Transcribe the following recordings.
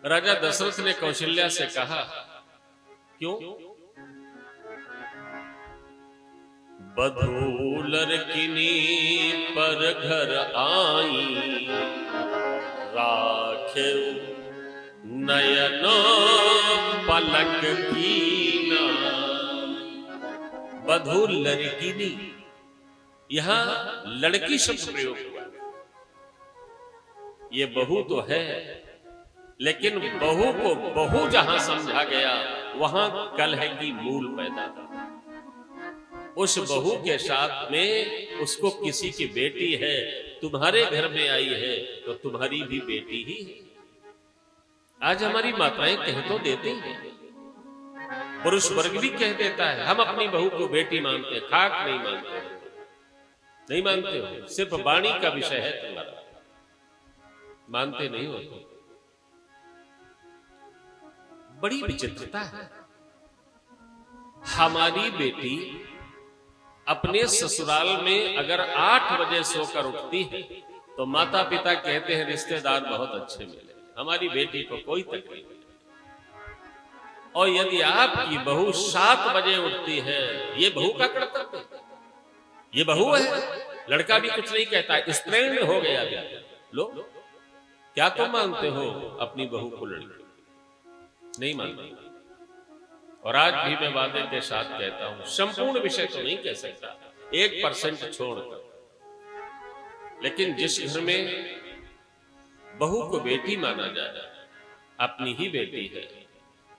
राजा दशरथ ने कौशल्या से कहा, क्यों? बधू लड़किनी पर घर आई, राखे नयन पलक कीना। बधू लड़किनी, यहां लड़की शब्द प्रयोग हुआ। ये बहू तो है, लेकिन बहू को बहू जहां समझा गया वहां कलह की मूल पैदा था। उस बहू के साथ में उसको किसी की बेटी है, तुम्हारे घर में आई है तो तुम्हारी भी बेटी ही है। आज हमारी माताएं कह तो देती हैं, पुरुष वर्ग भी कह देता है, हम अपनी बहू को बेटी मानते हैं, खाक नहीं मानते हो, नहीं मानते हो, सिर्फ वाणी का विषय है तुम्हारा, मानते नहीं हो। बड़ी विचित्रता है। हमारी बेटी अपने ससुराल में अगर 8 बजे सोकर उठती है तो माता पिता कहते हैं रिश्तेदार बहुत अच्छे मिले, हमारी बेटी को कोई तकलीफ नहीं। और यदि आपकी बहू 7 बजे उठती है, ये बहू का कर्तव्य है, ये बहू है, लड़का भी कुछ नहीं कहता, स्त्रीण हो गया। लो, क्या तुम मानते हो अपनी बहू को लड़की? नहीं मानते। और आज भी मैं वादे के साथ कहता हूं, संपूर्ण विषय तो नहीं कह सकता, 1% छोड़कर, लेकिन जिस घर में बहू को बेटी माना जाए, अपनी ही बेटी है,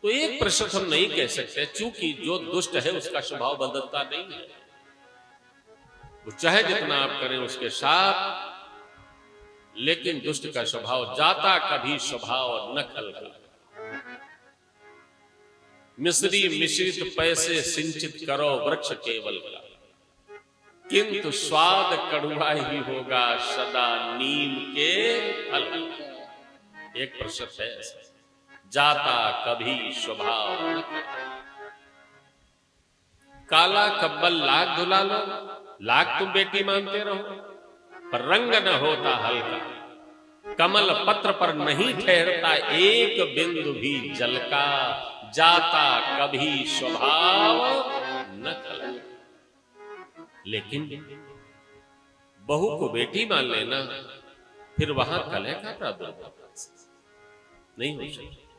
तो 1% हम नहीं कह सकते, चूंकि जो दुष्ट है उसका स्वभाव बदलता नहीं है। वो चाहे जितना आप करें उसके साथ, लेकिन दुष्ट का स्वभाव जाता कभी स्वभाव न खल का। मिश्री मिश्रित पैसे सिंचित करो वृक्ष केवल का, किंतु स्वाद कड़वा ही होगा सदा नीम के फल। 1% है ऐसा, जाता कभी स्वभाव न खल। काला कब्बल लाख धुला लो, लाख तुम बेटी मानते रहो, पर रंग न होता हल्का। कमल पत्र पर नहीं ठहरता एक बिंदु भी जल का, जाता कभी स्वभाव न खल। लेकिन बहू को बेटी मान लेना, फिर वहां कलह का प्रादुर्भाव नहीं हो सकता।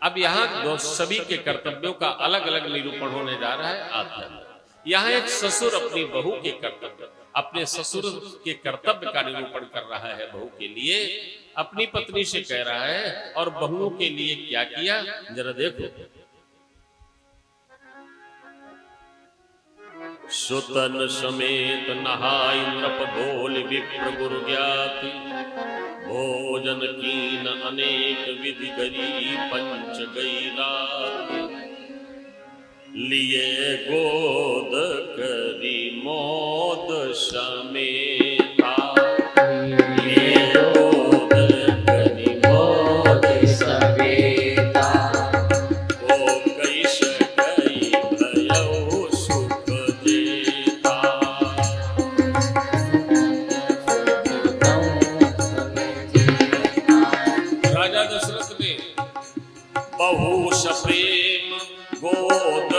अब यहां सभी के कर्तव्यों का अलग अलग निरूपण होने जा रहा है। आध्यात्म यहां एक ससुर अपनी बहू के कर्तव्य, अपने ससुर के कर्तव्य का निरूपण कर रहा है। बहू के लिए अपनी पत्नी से कह रहा है, और बहुओं के लिए क्या किया जरा देखो। सुतन समेत नहाय नृप बोल विप्र गुरु ज्ञाति, भोजन कीन अनेक विधि गरी पंच गई रात। लिए गोद करी मोद समेता, लिए गोद करी मोद समेता। ओ कैस गई भयउ सुख देता। राजा दशरथ ने बहु सप्रेम गोद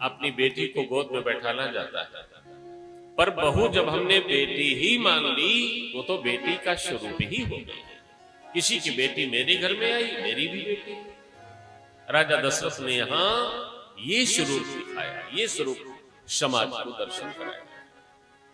अपनी बेटी को गोद में बैठाना जाता है। पर बहू जब हमने बेटी ही मान ली, वो तो बेटी का स्वरूप ही हो गई। किसी की बेटी मेरे घर में आई, मेरी भी बेटी। राजा दशरथ ने यहां ये स्वरूप दिखाया, ये स्वरूप समाज को दर्शन कराया।